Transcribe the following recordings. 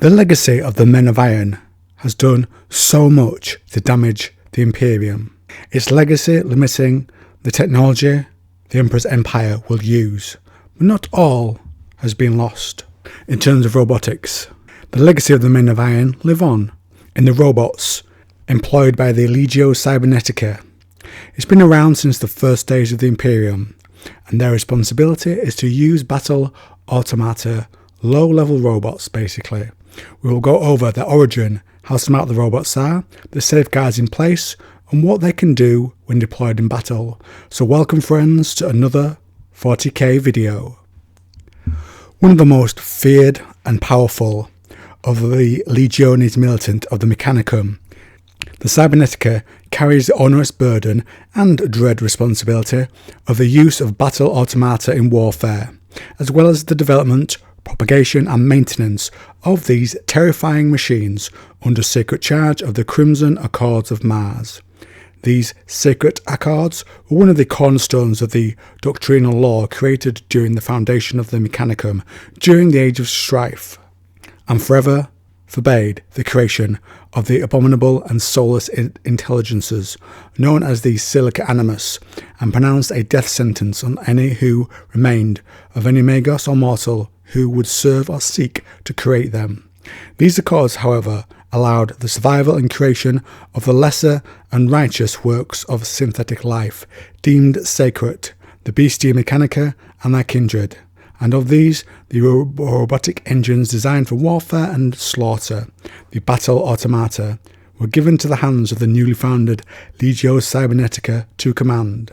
The legacy of the Men of Iron has done so much to damage the Imperium. Its legacy limiting the technology the Emperor's empire will use. But not all has been lost. In terms of robotics, the legacy of the Men of Iron live on in the robots employed by the Legio Cybernetica. It's been around since the first days of the Imperium, and their responsibility is to use battle automata, low-level robots basically. We will go over their origin, how smart the robots are, the safeguards in place, and what they can do when deployed in battle. So welcome friends to another 40k video. One of the most feared and powerful of the Legiones Militant of the Mechanicum, the Cybernetica carries the onerous burden and dread responsibility of the use of battle automata in warfare, as well as the development, propagation and maintenance of these terrifying machines under sacred charge of the Crimson Accords of Mars. These sacred accords were one of the cornerstones of the doctrinal law created during the foundation of the Mechanicum during the Age of Strife, and forever forbade the creation of the abominable and soulless intelligences known as the Silica Animus, and pronounced a death sentence on any who remained of any Magos or mortal who would serve or seek to create them. These accords, however, allowed the survival and creation of the lesser and righteous works of synthetic life, deemed sacred, the Bestia Mechanica and their kindred, and of these, the robotic engines designed for warfare and slaughter, the battle automata, were given to the hands of the newly founded Legio Cybernetica to command.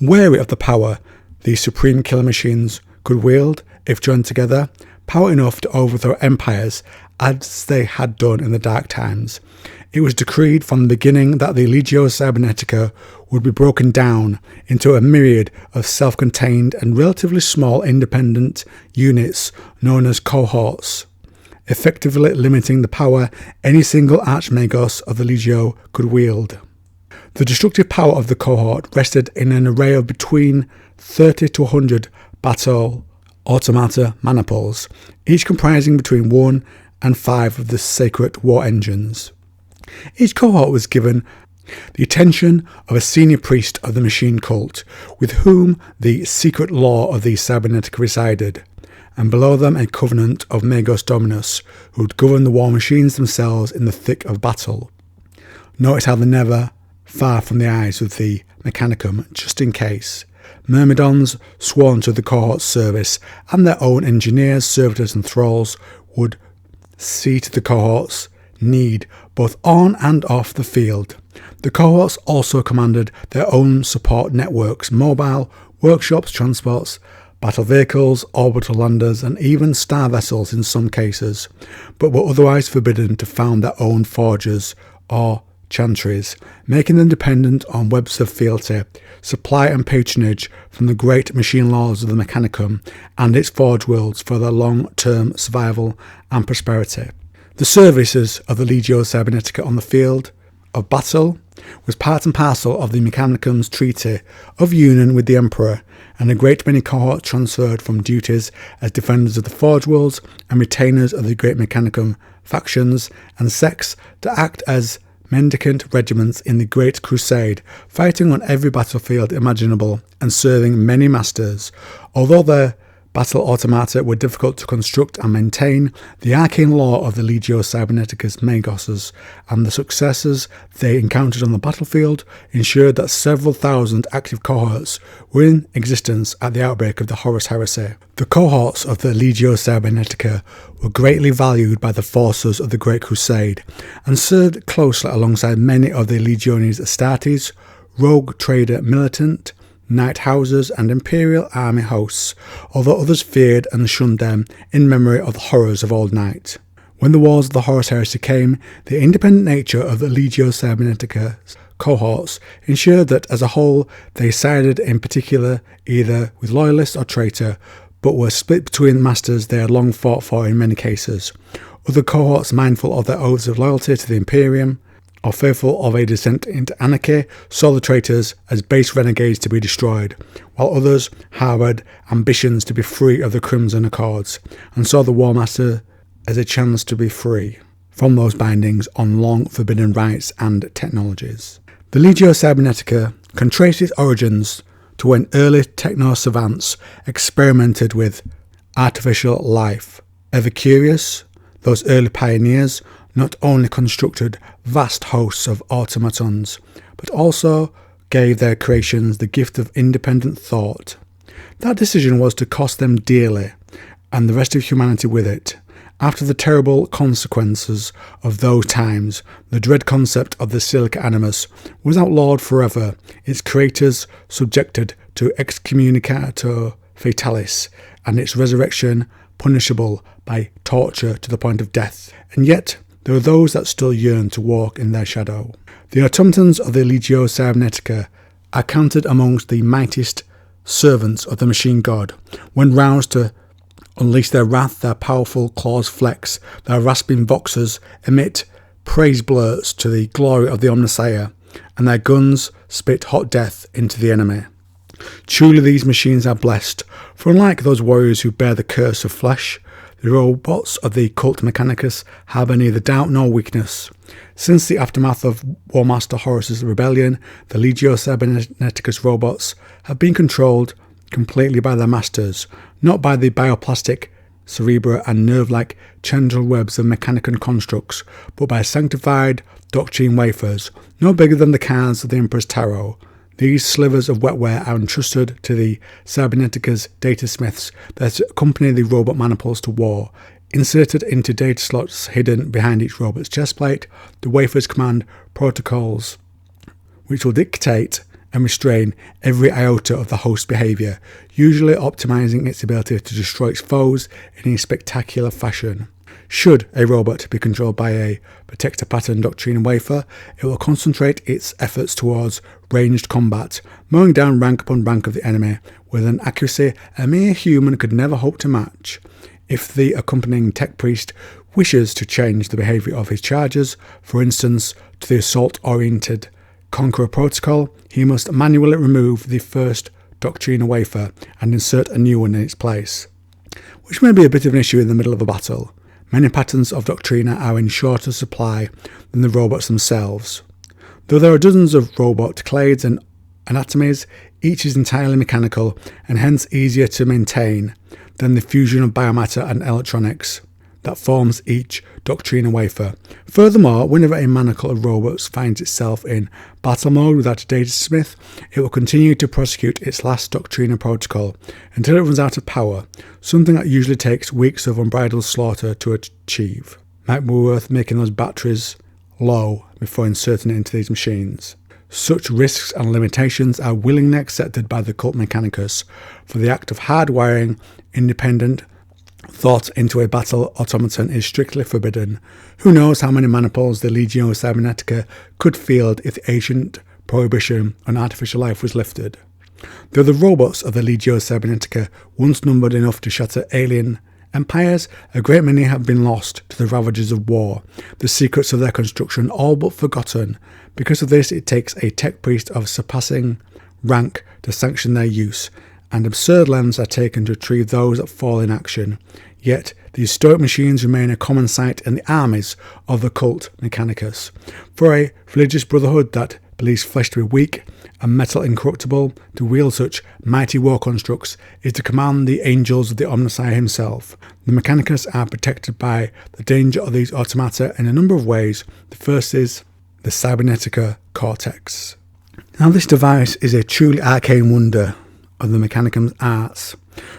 Wary of the power these supreme killer machines could wield, if joined together, power enough to overthrow empires as they had done in the dark times, it was decreed from the beginning that the Legio Cybernetica would be broken down into a myriad of self-contained and relatively small independent units known as cohorts, effectively limiting the power any single Archmagos of the Legio could wield. The destructive power of the cohort rested in an array of between 30 to 100 battle automata maniples, each comprising between 1 and 5 of the sacred war engines. Each cohort was given the attention of a senior priest of the machine cult, with whom the secret law of the Cybernetica resided, and below them a covenant of Magos Dominus, who would govern the war machines themselves in the thick of battle. Notice how they're never far from the eyes of the Mechanicum, just in case. Myrmidons sworn to the cohort's service, and their own engineers, servitors and thralls would see to the cohort's need both on and off the field. The cohorts also commanded their own support networks, mobile, workshops, transports, battle vehicles, orbital landers and even star vessels in some cases, but were otherwise forbidden to found their own forges or chantries, making them dependent on webs of fealty, supply and patronage from the great machine lords of the Mechanicum and its forge worlds for their long-term survival and prosperity. The services of the Legio Cybernetica on the field of battle was part and parcel of the Mechanicum's treaty of union with the Emperor, and a great many cohorts transferred from duties as defenders of the forge worlds and retainers of the great Mechanicum factions and sects to act as mendicant regiments in the Great Crusade, fighting on every battlefield imaginable and serving many masters. Although their battle automata were difficult to construct and maintain, the arcane law of the Legio Cybernetica's Magoses and the successes they encountered on the battlefield ensured that several thousand active cohorts were in existence at the outbreak of the Horus Heresy. The cohorts of the Legio Cybernetica were greatly valued by the forces of the Great Crusade and served closely alongside many of the Legiones Astartes, rogue trader militant, night houses and imperial army hosts, although others feared and shunned them in memory of the horrors of old night. When the wars of the Horus Heresy came, the independent nature of the Legio Cybernetica's cohorts ensured that as a whole they sided in particular either with loyalist or traitor, but were split between masters they had long fought for in many cases. Other cohorts, mindful of their oaths of loyalty to the Imperium, or fearful of a descent into anarchy, saw the traitors as base renegades to be destroyed, while others harboured ambitions to be free of the Crimson Accords, and saw the War Master as a chance to be free from those bindings on long forbidden rights and technologies. The Legio Cybernetica can trace its origins to when early techno-savants experimented with artificial life. Ever curious, those early pioneers not only constructed vast hosts of automatons, but also gave their creations the gift of independent thought. That decision was to cost them dearly, and the rest of humanity with it. After the terrible consequences of those times, the dread concept of the Silica Animus was outlawed forever, its creators subjected to excommunicatio fatalis, and its resurrection punishable by torture to the point of death. And yet, there are those that still yearn to walk in their shadow. The automatons of the Legio Cybernetica are counted amongst the mightiest servants of the machine god. When roused to unleash their wrath, their powerful claws flex, their rasping voxers emit praise blurts to the glory of the Omnissiah, and their guns spit hot death into the enemy. Truly these machines are blessed, for unlike those warriors who bear the curse of flesh, the robots of the cult Mechanicus harbour neither doubt nor weakness. Since the aftermath of Warmaster Horus's rebellion, the Legio Cyberneticus robots have been controlled completely by their masters, not by the bioplastic cerebra and nerve-like tendril webs of Mechanican constructs, but by sanctified doctrine wafers, no bigger than the cards of the Emperor's Tarot. These slivers of wetware are entrusted to the Cybernetica's data smiths that accompany the robot maniples to war. Inserted into data slots hidden behind each robot's chest plate, the wafers command protocols which will dictate and restrain every iota of the host's behaviour, usually optimizing its ability to destroy its foes in a spectacular fashion. Should a robot be controlled by a protector pattern doctrine wafer, it will concentrate its efforts towards ranged combat, mowing down rank upon rank of the enemy with an accuracy a mere human could never hope to match. If the accompanying tech priest wishes to change the behaviour of his charges, for instance to the assault-oriented Conqueror protocol, he must manually remove the first doctrine wafer and insert a new one in its place, which may be a bit of an issue in the middle of a battle. Many patterns of Doctrina are in shorter supply than the robots themselves. Though there are dozens of robot clades and anatomies, each is entirely mechanical and hence easier to maintain than the fusion of biomatter and electronics that forms each Doctrina wafer. Furthermore, whenever a manacle of robots finds itself in battle mode without a data smith, it will continue to prosecute its last Doctrina protocol until it runs out of power, something that usually takes weeks of unbridled slaughter to achieve. Might be worth making those batteries low before inserting it into these machines. Such risks and limitations are willingly accepted by the cult Mechanicus, for the act of hardwiring independent thought into a battle automaton is strictly forbidden. Who knows how many maniples the Legio Cybernetica could field if the ancient prohibition on artificial life was lifted. Though the robots of the Legio Cybernetica once numbered enough to shatter alien empires, a great many have been lost to the ravages of war, the secrets of their construction all but forgotten. Because of this, it takes a tech priest of surpassing rank to sanction their use, and absurd lengths are taken to retrieve those that fall in action. Yet, these stoic machines remain a common sight in the armies of the cult Mechanicus. For a religious brotherhood that believes flesh to be weak and metal incorruptible, to wield such mighty war constructs is to command the angels of the Omnissiah himself. The Mechanicus are protected by the danger of these automata in a number of ways. The first is the Cybernetica Cortex. Now, this device is a truly arcane wonder of the Mechanicum's arts,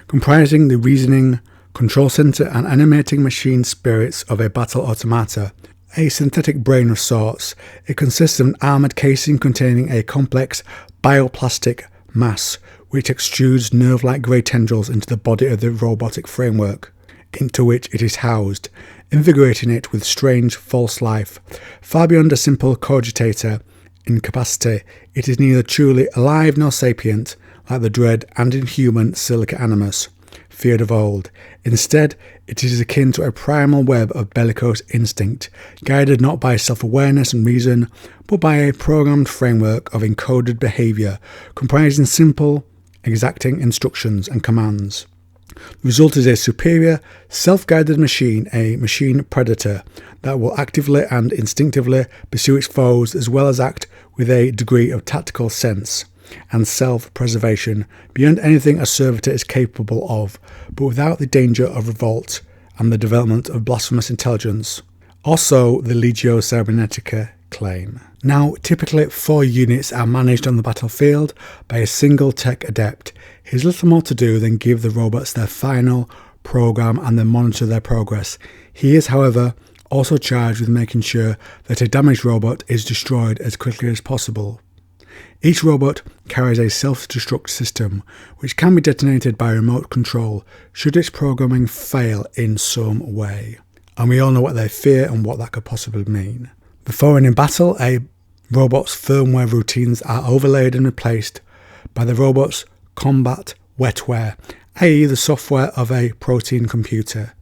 comprising the reasoning, control center and animating machine spirits of a battle automata, a synthetic brain of sorts. It consists of an armoured casing containing a complex bioplastic mass which extrudes nerve-like grey tendrils into the body of the robotic framework into which it is housed, invigorating it with strange false life. Far beyond a simple cogitator in capacity, it is neither truly alive nor sapient, like the dread and inhuman Silica Animus, feared of old. Instead, it is akin to a primal web of bellicose instinct, guided not by self-awareness and reason, but by a programmed framework of encoded behaviour, comprising simple, exacting instructions and commands. The result is a superior, self-guided machine, a machine predator, that will actively and instinctively pursue its foes as well as act with a degree of tactical sense and self-preservation beyond anything a servitor is capable of, but without the danger of revolt and the development of blasphemous intelligence. Also, the Legio Cybernetica claim. Now, typically 4 units are managed on the battlefield by a single tech adept. He has little more to do than give the robots their final program and then monitor their progress. He is, however, also charged with making sure that a damaged robot is destroyed as quickly as possible. Each robot carries a self-destruct system, which can be detonated by remote control should its programming fail in some way. And we all know what they fear and what that could possibly mean. Before and in battle, a robot's firmware routines are overlaid and replaced by the robot's combat wetware, i.e. the software of a protein computer.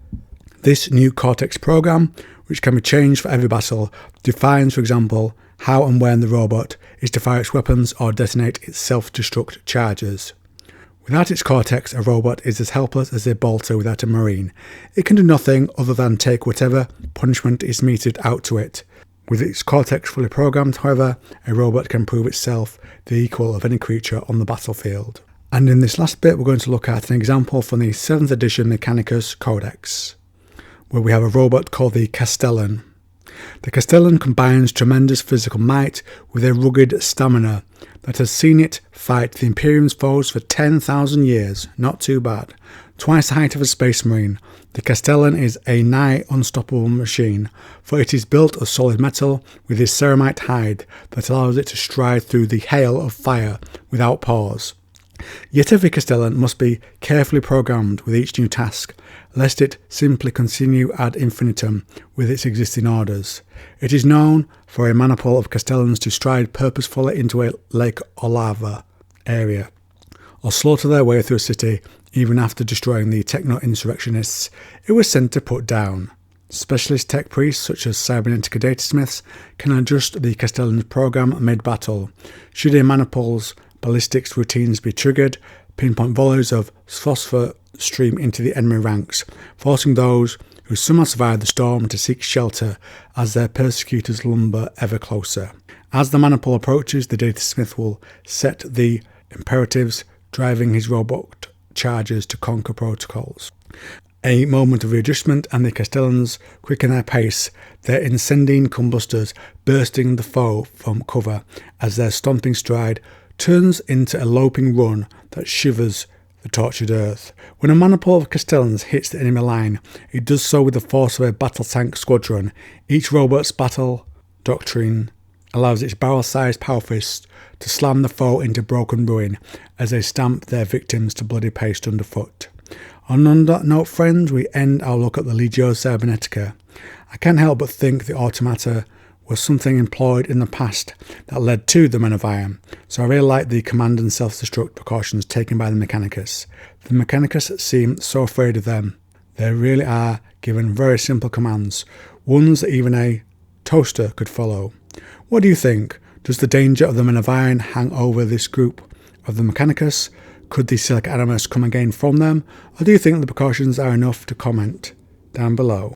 This new Cortex program, which can be changed for every battle, defines, for example, how and when the robot is to fire its weapons or detonate its self-destruct charges. Without its cortex, a robot is as helpless as a bolter without a marine. It can do nothing other than take whatever punishment is meted out to it. With its cortex fully programmed, however, a robot can prove itself the equal of any creature on the battlefield. And in this last bit, we're going to look at an example from the 7th edition Mechanicus Codex, where we have a robot called the Castellan. The Castellan combines tremendous physical might with a rugged stamina that has seen it fight the Imperium's foes for 10,000 years. Not too bad. Twice the height of a space marine, the Castellan is a nigh unstoppable machine, for it is built of solid metal with a ceramite hide that allows it to stride through the hail of fire without pause. Yet every Castellan must be carefully programmed with each new task, lest it simply continue ad infinitum with its existing orders. It is known for a maniple of Castellans to stride purposefully into a lake or lava area, or slaughter their way through a city even after destroying the techno-insurrectionists it was sent to put down. Specialist tech priests such as Cybernetica datasmiths can adjust the Castellan's program mid-battle. Should a maniple's ballistics routines be triggered, pinpoint volleys of phosphor stream into the enemy ranks, forcing those who somehow survive the storm to seek shelter as their persecutors lumber ever closer. As the maniple approaches, the datasmith will set the imperatives, driving his robot charges to conquer protocols. A moment of readjustment and the Castellans quicken their pace, their incending combustors bursting the foe from cover as their stomping stride turns into a loping run that shivers the tortured earth. When a maniple of Castellans hits the enemy line, it does so with the force of a battle tank squadron. Each robot's battle doctrine allows its barrel-sized power fists to slam the foe into broken ruin as they stamp their victims to bloody paste underfoot. On that note, friends, we end our look at the Legio Cybernetica. I can't help but think the automata was something employed in the past that led to the Men of Iron, so I really like the command and self-destruct precautions taken by the Mechanicus. The Mechanicus seem so afraid of them. They really are given very simple commands, ones that even a toaster could follow. What do you think? Does the danger of the Men of Iron hang over this group of the Mechanicus? Could the Silica Animus come again from them? Or do you think the precautions are enough? To comment down below.